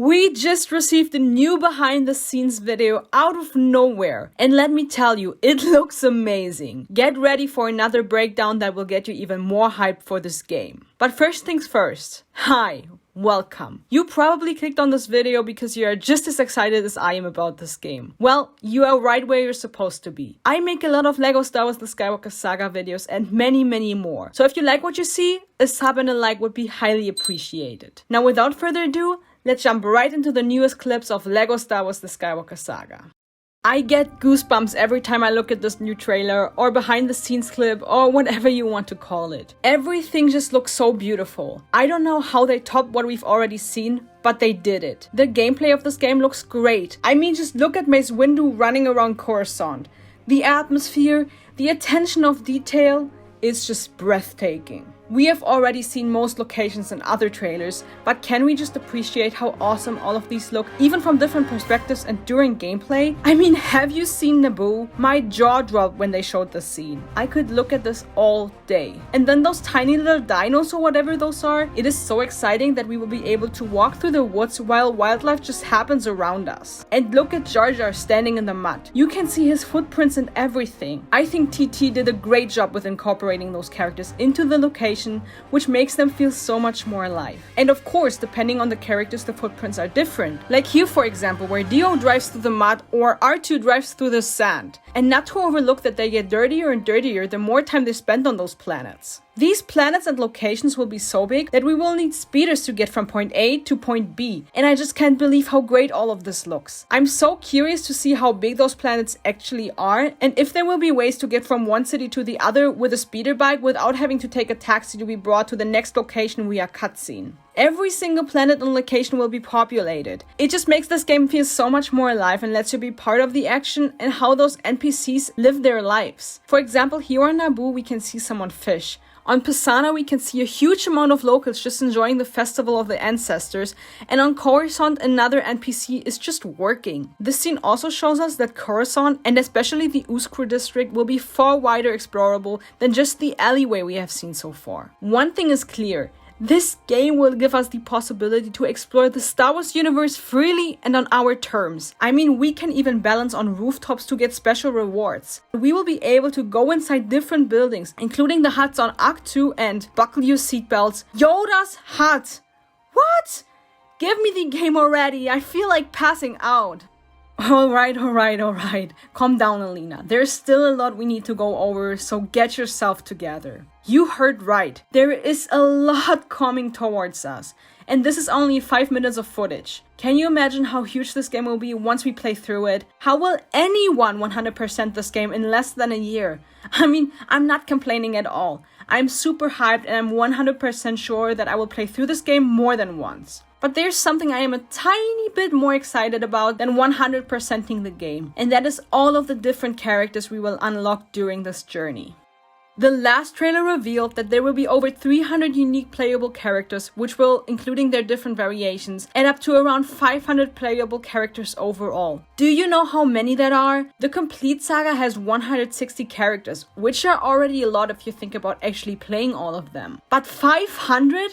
We just received a new behind the scenes video out of nowhere. And let me tell you, it looks amazing. Get ready for another breakdown that will get you even more hyped for this game. But first things first. Hi, welcome. You probably clicked on this video because you are just as excited as I am about this game. Well, you are right where you're supposed to be. I make a lot of LEGO Star Wars The Skywalker Saga videos and many more. So if you like what you see, a sub and a like would be highly appreciated. Now without further ado, let's jump right into the newest clips of LEGO Star Wars The Skywalker Saga. I get goosebumps every time I look at this new trailer or behind the scenes clip or whatever you want to call it. Everything just looks so beautiful. I don't know how they topped what we've already seen, but they did it. The gameplay of this game looks great. I mean, just look at Mace Windu running around Coruscant. The atmosphere, the attention of detail is just breathtaking. We have already seen most locations in other trailers, but can we just appreciate how awesome all of these look, even from different perspectives and during gameplay? I mean, have you seen Naboo? My jaw dropped when they showed this scene. I could look at this all day. And then those tiny little dinos or whatever those are, it is so exciting that we will be able to walk through the woods while wildlife just happens around us. And look at Jar Jar standing in the mud. You can see his footprints and everything. I think TT did a great job with incorporating those characters into the location, which makes them feel so much more alive. And of course, depending on the characters, the footprints are different. Like here, for example, where Dio drives through the mud or R2 drives through the sand. And not to overlook that they get dirtier and dirtier the more time they spend on those planets. These planets and locations will be so big that we will need speeders to get from point A to point B. And I just can't believe how great all of this looks. I'm so curious to see how big those planets actually are and if there will be ways to get from one city to the other with a speeder bike without having to take a taxi to be brought to the next location via cutscene. Every single planet and location will be populated. It just makes this game feel so much more alive and lets you be part of the action and how those NPCs live their lives. For example, here on Naboo we can see someone fish. On Pisana we can see a huge amount of locals just enjoying the festival of the ancestors, and on Coruscant another NPC is just working. This scene also shows us that Coruscant, and especially the Uskru district, will be far wider explorable than just the alleyway we have seen so far. One thing is clear. This game will give us the possibility to explore the Star Wars universe freely and on our terms. I mean, we can even balance on rooftops to get special rewards. We will be able to go inside different buildings, including the huts on Ahch-To and buckle your seatbelts. Yoda's hut! What? Give me the game already, I feel like passing out. Alright. Calm down, Alina. There's still a lot we need to go over, so get yourself together. You heard right. There is a lot coming towards us. And this is only 5 minutes of footage. Can you imagine how huge this game will be once we play through it? How will anyone 100% this game in less than a year? I mean, I'm not complaining at all. I'm super hyped and I'm 100% sure that I will play through this game more than once. But there's something I am a tiny bit more excited about than 100%ing the game. And that is all of the different characters we will unlock during this journey. The last trailer revealed that there will be over 300 unique playable characters, which will, including their different variations, add up to around 500 playable characters overall. Do you know how many that are? The complete saga has 160 characters, which are already a lot if you think about actually playing all of them. But 500?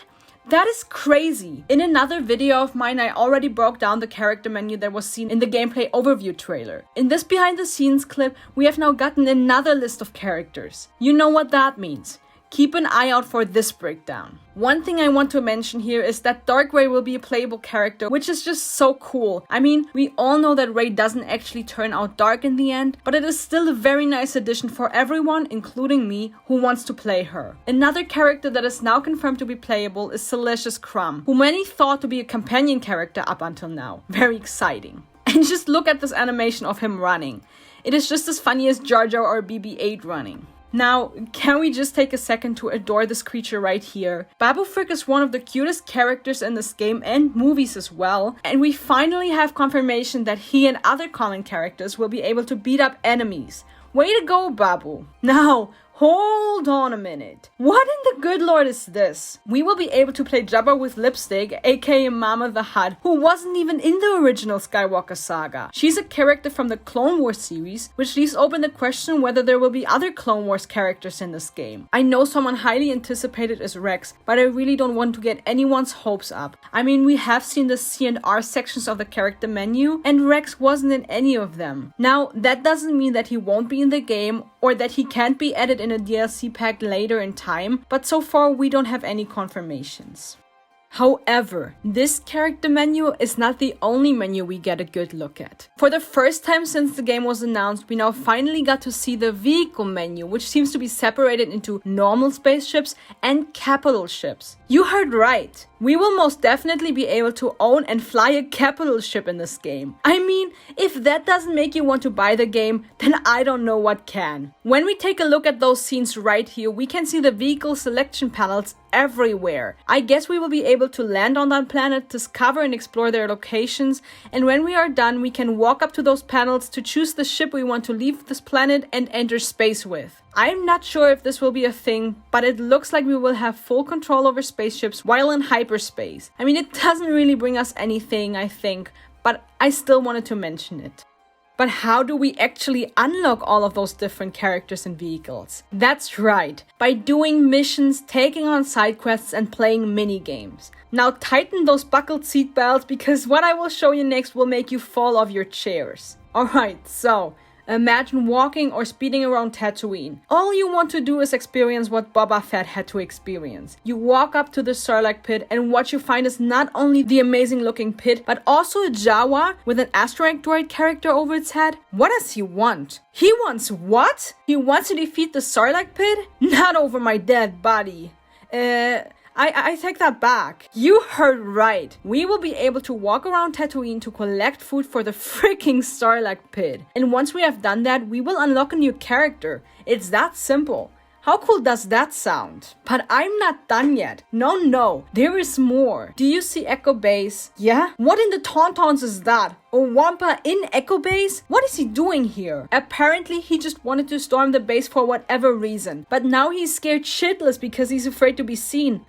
That is crazy! In another video of mine, I already broke down the character menu that was seen in the gameplay overview trailer. In this behind the scenes clip, we have now gotten another list of characters. You know what that means. Keep an eye out for this breakdown. One thing I want to mention here is that Dark Rey will be a playable character, which is just so cool. I mean, we all know that Rey doesn't actually turn out dark in the end, but it is still a very nice addition for everyone, including me, who wants to play her. Another character that is now confirmed to be playable is Salacious Crumb, who many thought to be a companion character up until now. Very exciting. And just look at this animation of him running. It is just as funny as Jar Jar or BB-8 running. Now, can we just take a second to adore this creature right here? Babu Frick is one of the cutest characters in this game and movies as well, and we finally have confirmation that he and other common characters will be able to beat up enemies. Way to go, Babu! Now, Hold on a minute. What in the good lord is this? We will be able to play Jabba with lipstick, aka Mama the Hutt, who wasn't even in the original Skywalker saga. She's a character from the Clone Wars series, which leaves open the question whether there will be other Clone Wars characters in this game. I know someone highly anticipated is Rex, but I really don't want to get anyone's hopes up. I mean, we have seen the C and R sections of the character menu, and Rex wasn't in any of them. Now, that doesn't mean that he won't be in the game, or that he can't be added in a DLC pack later in time, but so far we don't have any confirmations. However, this character menu is not the only menu we get a good look at. For the first time since the game was announced, we now finally got to see the vehicle menu, which seems to be separated into normal spaceships and capital ships. You heard right. We will most definitely be able to own and fly a capital ship in this game. I mean, if that doesn't make you want to buy the game, then I don't know what can. When we take a look at those scenes right here, we can see the vehicle selection panels everywhere. I guess we will be able to land on that planet, discover and explore their locations, and when we are done, we can walk up to those panels to choose the ship we want to leave this planet and enter space with. I'm not sure if this will be a thing, but it looks like we will have full control over spaceships while in hyperspace. I mean, it doesn't really bring us anything, I think, but I still wanted to mention it. But how do we actually unlock all of those different characters and vehicles? That's right, by doing missions, taking on side quests, and playing mini games. Now tighten those buckled seatbelts, because what I will show you next will make you fall off your chairs. Alright, so imagine walking or speeding around Tatooine. All you want to do is experience what Boba Fett had to experience. You walk up to the Sarlacc pit, and what you find is not only the amazing looking pit, but also a Jawa with an asteroid droid character over its head. What does he want? He wants what? He wants to defeat the Sarlacc pit? Not over my dead body. I take that back. You heard right. We will be able to walk around Tatooine to collect food for the freaking Sarlacc pit. And once we have done that, we will unlock a new character. It's that simple. How cool does that sound? But I'm not done yet. No, there is more. Do you see Echo Base? Yeah? What in the Tauntauns is that? A Wampa in Echo Base? What is he doing here? Apparently, he just wanted to storm the base for whatever reason. But now he's scared shitless because he's afraid to be seen.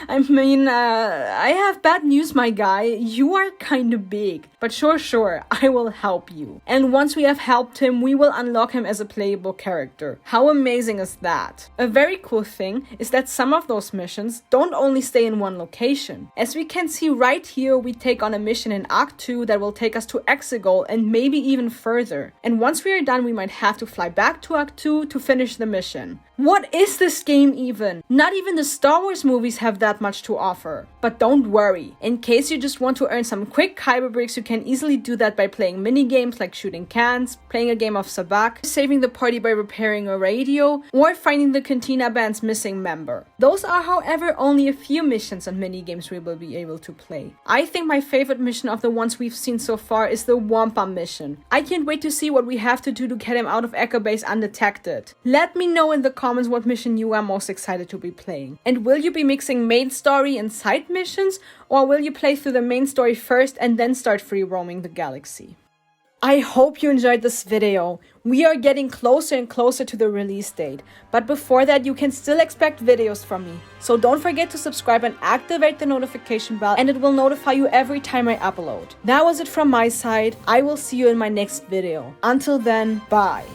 I mean, I have bad news, my guy. You are kind of big. But sure, I will help you. And once we have helped him, we will unlock him as a playable character. How amazing is that? A very cool thing is that some of those missions don't only stay in one location. As we can see right here, we take on a mission in Arc 2 that will take us to Exegol and maybe even further. And once we are done, we might have to fly back to Arc 2 to finish the mission. What is this game even? Not even the Star Wars movies have that much to offer. But don't worry, in case you just want to earn some quick kyber bricks, you can easily do that by playing mini games like shooting cans, playing a game of sabacc, saving the party by repairing a radio, or finding the Cantina Band's missing member. Those are, however, only a few missions and mini games we will be able to play. I think my favorite mission of the ones we've seen so far is the Wampa mission. I can't wait to see what we have to do to get him out of Echo Base undetected. Let me know in the comments what mission you are most excited to be playing. And will you be mixing main story and side missions, or will you play through the main story first and then start free roaming the galaxy? I hope you enjoyed this video. We are getting closer and closer to the release date, but before that you can still expect videos from me. So don't forget to subscribe and activate the notification bell, and it will notify you every time I upload. That was it from my side. I will see you in my next video. Until then, bye.